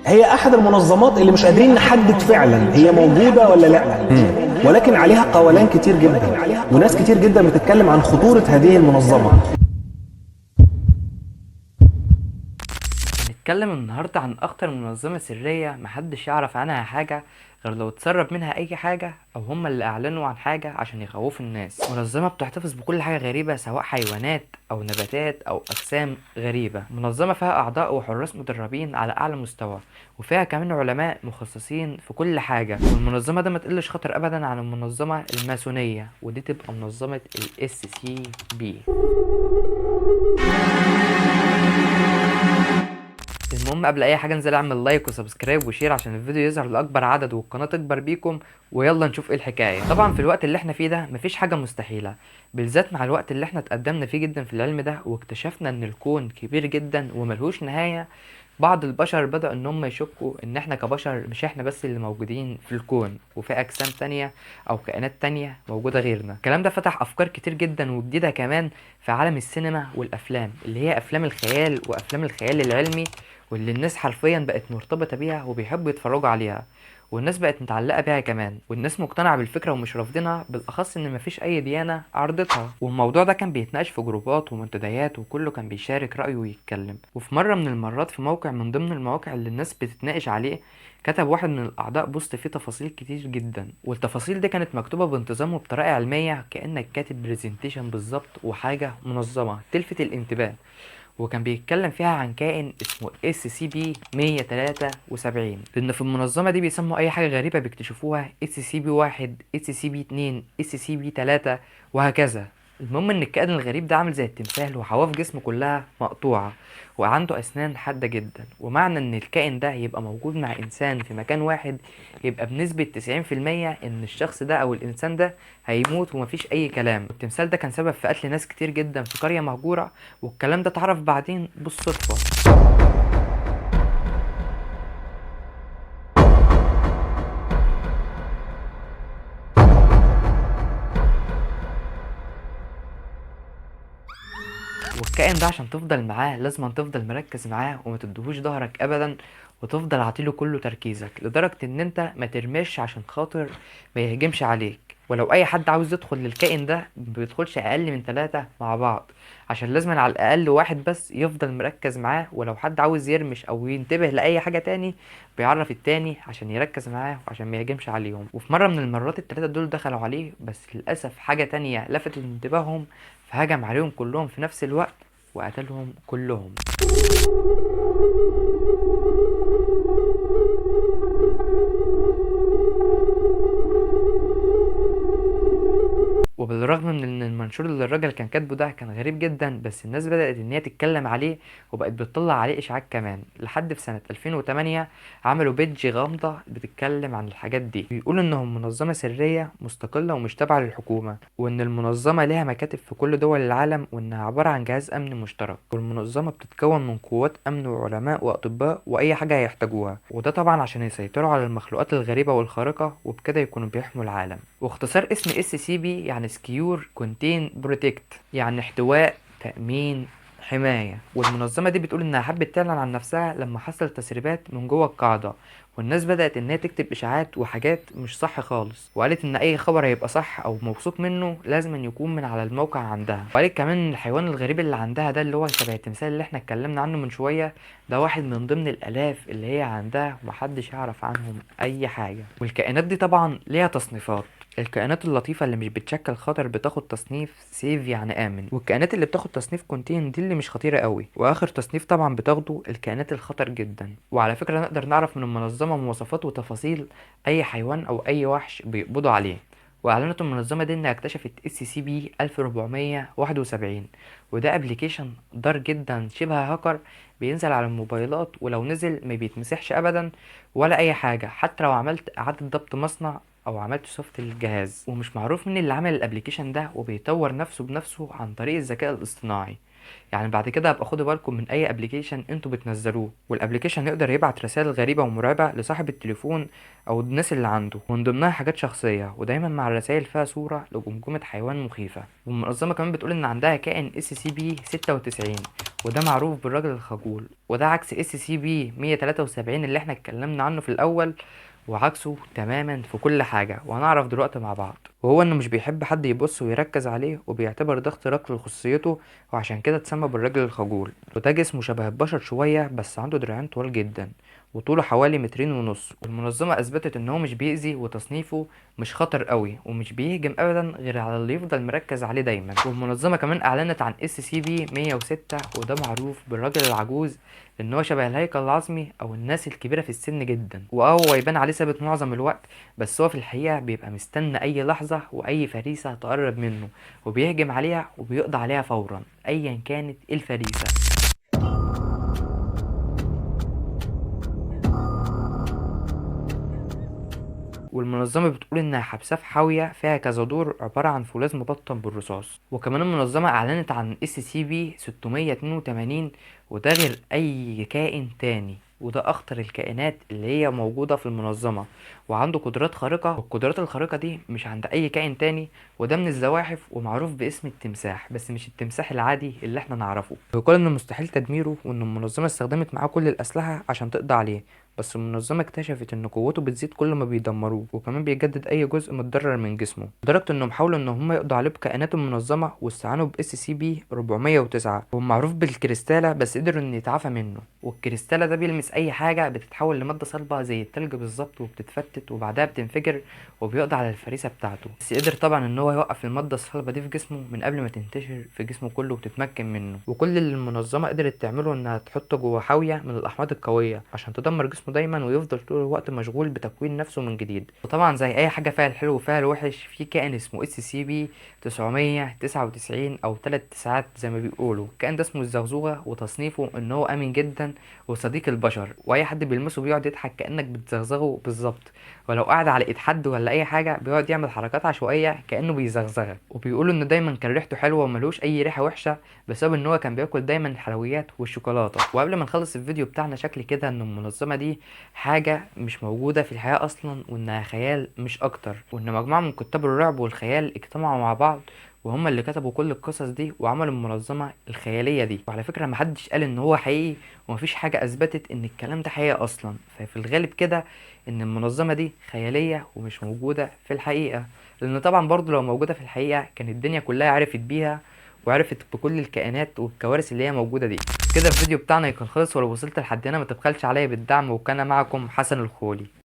هي احد المنظمات اللي مش قادرين نحدد فعلا هي موجوده ولا لا، ولكن عليها قولان كتير جدا، وناس كتير جدا بتتكلم عن خطوره هذه المنظمه. هنتكلم النهاردة عن أخطر منظمة سرية محدش يعرف عنها حاجة غير لو اتسرب منها أي حاجة أو هما اللي أعلنوا عن حاجة عشان يخوفوا الناس. منظمة بتحتفظ بكل حاجة غريبة، سواء حيوانات أو نباتات أو أجسام غريبة. منظمة فيها أعضاء وحراس مدربين على أعلى مستوى، وفيها كمان علماء مخصصين في كل حاجة. والمنظمة ده ما تقلش خطر أبدا عن المنظمة الماسونية، ودي تبقى منظمة ال SCP. المهم قبل اي حاجه انزل اعمل لايك وسبسكرايب وشير عشان الفيديو يظهر لاكبر عدد والقناه تكبر بيكم. ويلا نشوف ايه الحكايه. طبعا في الوقت اللي احنا فيه ده مفيش حاجه مستحيله، بالذات مع الوقت اللي احنا اتقدمنا فيه جدا في العلم ده واكتشفنا ان الكون كبير جدا وملهوش نهايه. بعض البشر بدأوا ان هم يشكوا ان احنا كبشر مش احنا بس اللي موجودين في الكون، وفي اجسام تانية او كائنات تانية موجودة غيرنا. الكلام ده فتح افكار كتير جدا وجديدة كمان في عالم السينما والافلام، اللي هي افلام الخيال وافلام الخيال العلمي، واللي الناس حرفيا بقت مرتبطة بيها وبيحبوا يتفرجوا عليها، والناس بقت متعلقة بيها كمان، والناس مقتنعة بالفكرة ومش رافضينها، بالأخص إن مفيش أي ديانة عرضتها. والموضوع ده كان بيتناقش في جروبات ومنتديات وكله كان بيشارك رأيه ويتكلم. وفي مرة من المرات في موقع من ضمن المواقع اللي الناس بتتناقش عليه، كتب واحد من الأعضاء بوست فيه تفاصيل كتير جدا، والتفاصيل دي كانت مكتوبة بانتظام وبطريقة علمية كأنك كاتب برزنتيشن بالظبط، وحاجة منظمة تلفت الانتباه. وكان بيتكلم فيها عن كائن اسمه SCP-173، لأن في المنظمة دي بيسموا أي حاجة غريبة بيكتشفوها SCP-1، SCP-2، SCP-3 وهكذا. المهم إن الكائن الغريب ده عامل زي التمثال، وحواف جسمه كلها مقطوعة، وعنده أسنان حادة جدا. ومعنى إن الكائن ده يبقى موجود مع إنسان في مكان واحد، يبقى بنسبة 90% إن الشخص ده أو الإنسان ده هيموت ومفيش أي كلام. التمثال ده كان سبب في قتل ناس كتير جدا في قرية مهجورة، والكلام ده اتعرف بعدين بالصدفة. والكائن ده عشان تفضل معاه لازم تفضل مركز معاه وما تديهوش ظهرك ابدا، وتفضل عاطيله كله تركيزك، لدرجة ان انت ما ترمش عشان خاطر ما يهجمش عليك. ولو اي حد عاوز يدخل للكائن ده ما بيدخلش اقل من 3 مع بعض، عشان لازم على الاقل واحد بس يفضل مركز معاه. ولو حد عاوز يرمش او ينتبه لاي حاجة تاني بيعرف التاني عشان يركز معاه وعشان ما يهجمش عليهم. وفي مرة من المرات ال3 دول دخلوا عليه، بس للاسف حاجة تانية لفتت انتباههم، فهجم عليهم كلهم في نفس الوقت وقتلهم كلهم. وبالرغم من ان المنشور اللي الراجل كان كاتبه ده كان غريب جدا، بس الناس بدأت ان هي تتكلم عليه وبقت بتطلع عليه اشاعات كمان، لحد في سنة 2008 عملوا بيدج غامضة بتتكلم عن الحاجات دي، بيقولوا انهم منظمة سرية مستقلة ومش تابعة للحكومة، وان المنظمة ليها مكاتب في كل دول العالم، وانها عبارة عن جهاز امن مشترك، والمنظمة بتتكون من قوات امن وعلماء واطباء واي حاجة هيحتاجوها، وده طبعا عشان يسيطروا على المخلوقات الغريبة والخارقة، وبكده يكونوا بيحموا العالم. واختصار اسم SCP يعني سكيور كونتين بروتكت، يعني احتواء، تأمين، حماية. والمنظمة دي بتقول انها حبت تعلن عن نفسها لما حصل تسريبات من جوه القاعدة، والناس بدأت انها تكتب اشاعات وحاجات مش صح خالص، وقالت ان اي خبر هيبقى صح او موثوق منه لازم أن يكون من على الموقع عندها. وقالت كمان ان الحيوان الغريب اللي عندها ده اللي هو شبه التمثال اللي احنا اتكلمنا عنه من شوية، ده واحد من ضمن الالاف اللي هي عندها ومحدش يعرف عنهم اي حاجة. والكائنات دي طبعا ليها تصنيفات. الكائنات اللطيفة اللي مش بتشكل خطر بتاخد تصنيف سيف يعني آمن، والكائنات اللي بتاخد تصنيف كونتين دي اللي مش خطيرة قوي، وآخر تصنيف طبعا بتاخده الكائنات الخطر جدا. وعلى فكرة نقدر نعرف من المنظمة مواصفات وتفاصيل أي حيوان أو أي وحش بيقبضوا عليه. وأعلنت المنظمة دي إنها اكتشفت SCP 1471، وده ابلكيشن ضار جدا شبه هاكر، بينزل على الموبايلات، ولو نزل ما بيتمسحش أبدا ولا أي حاجة، حتى لو عملت إعادة ضبط مصنع او عملت سوفت للجهاز. ومش معروف مين اللي عمل الابليكيشن ده، وبيطور نفسه بنفسه عن طريق الذكاء الاصطناعي. يعني بعد كده هبقى خدوا بالكم من اي ابلكيشن انتوا بتنزلوه، والابلكيشن يقدر يبعت رسائل غريبه ومرعبه لصاحب التليفون او الناس اللي عنده، ومن ضمنها حاجات شخصيه، ودايما مع الرسائل فيها صوره لجمجمه حيوان مخيفه. والمنظمه كمان بتقول ان عندها كائن SCP-96، وده معروف بالراجل الخجول، وده عكس SCP-173 اللي احنا اتكلمنا عنه في الاول، وعكسه تماما في كل حاجة، وهنعرف دلوقتي مع بعض. وهو انه مش بيحب حد يبص ويركز عليه، وبيعتبر ده اختراق لخصوصيته، وعشان كده اتسمى بالراجل الخجول. وده جسمه شبه البشر شوية، بس عنده دراعين طوال جدا، وطوله حوالي 2.5 متر. والمنظمة اثبتت ان هو مش بيأذي، وتصنيفه مش خطر قوي، ومش بيهجم ابدا غير على اللي يفضل مركز عليه دايما. والمنظمة كمان اعلنت عن SCP-106، وده معروف بالراجل العجوز، لان هو شبه الهيكل العظمي او الناس الكبيره في السن جدا، وهو يبان عليه ثابت معظم الوقت، بس هو في الحقيقه بيبقى مستنى اي لحظه واي فريسه تقرب منه، وبيهجم عليها وبيقضي عليها فورا ايا كانت الفريسه. والمنظمة بتقول إنها حبساه في حاوية فيها كذا دور عبارة عن فولاذ مبطن بالرصاص. وكمان المنظمة أعلنت عن SCP-682، وده غير أي كائن تاني، وده أخطر الكائنات اللي هي موجودة في المنظمة، وعنده قدرات خارقة، والقدرات الخارقة دي مش عند أي كائن تاني، وده من الزواحف ومعروف باسم التمساح، بس مش التمساح العادي اللي احنا نعرفه. ويقال إنه مستحيل تدميره، وإن المنظمة استخدمت معاه كل الأسلحة عشان تقضي عليه، بس المنظمة اكتشفت ان قوته بتزيد كل ما بيدمروه، وكمان بيجدد اي جزء متضرر من جسمه، لدرجة انهم حاولوا ان هم يقضوا عليه بكائنات المنظمة، واستعانوا ب SCP-409، وهو معروف بالكريستالة، بس قدروا ان يتعافى منه. والكريستالة ده بيلمس اي حاجة بتتحول لمادة صلبة زي التلج بالظبط، وبتتفتت وبعدها بتنفجر، وبيقضي على الفريسة بتاعته. بس قدر طبعا ان هو يوقف المادة الصلبة دي في جسمه من قبل ما تنتشر في جسمه كله وتتمكن منه. وكل اللي المنظمة قدرت تعمله انها تحطه جوه حاوية من الاحماض القوية عشان تدمر جسمه دايما، ويفضل طول الوقت مشغول بتكوين نفسه من جديد. وطبعا زي اي حاجه فيها الحلو وفيها الوحش، في كائن اسمه SCP-999 او 3 9 زي ما بيقولوا. الكائن ده اسمه الزغزوغه، وتصنيفه ان هو امن جدا وصديق البشر، واي حد بيلمسه بيقعد يضحك كانك بتزغزغه بالظبط، ولو قاعد على ايد حد ولا اي حاجه بيقعد يعمل حركات عشوائيه كانه بيزغزغك. وبيقولوا ان دايما كان ريحته حلوه وملوش اي ريحه وحشه، بسبب ان هو كان بياكل دايما الحلويات والشوكولاته. وقبل ما نخلص الفيديو بتاعنا، شكل كده ان المنظمه دي حاجة مش موجودة في الحياة أصلا، وإنها خيال مش أكتر، وإن مجموعة من كتاب الرعب والخيال اجتمعوا مع بعض، وهم اللي كتبوا كل القصص دي وعملوا المنظمة الخيالية دي. وعلى فكرة محدش قال إن هو حقيقي، ومفيش حاجة أثبتت إن الكلام ده حقيقة أصلا، ففي الغالب كده إن المنظمة دي خيالية ومش موجودة في الحقيقة. لأن طبعا برضو لو موجودة في الحقيقة كانت الدنيا كلها عرفت بيها، وعرفت بكل الكائنات والكوارث اللي هي موجودة دي. كده الفيديو بتاعنا يكون خلص، ولو وصلت لحد هنا ما تبخلش عليا بالدعم، وكان معكم حسن الخولي.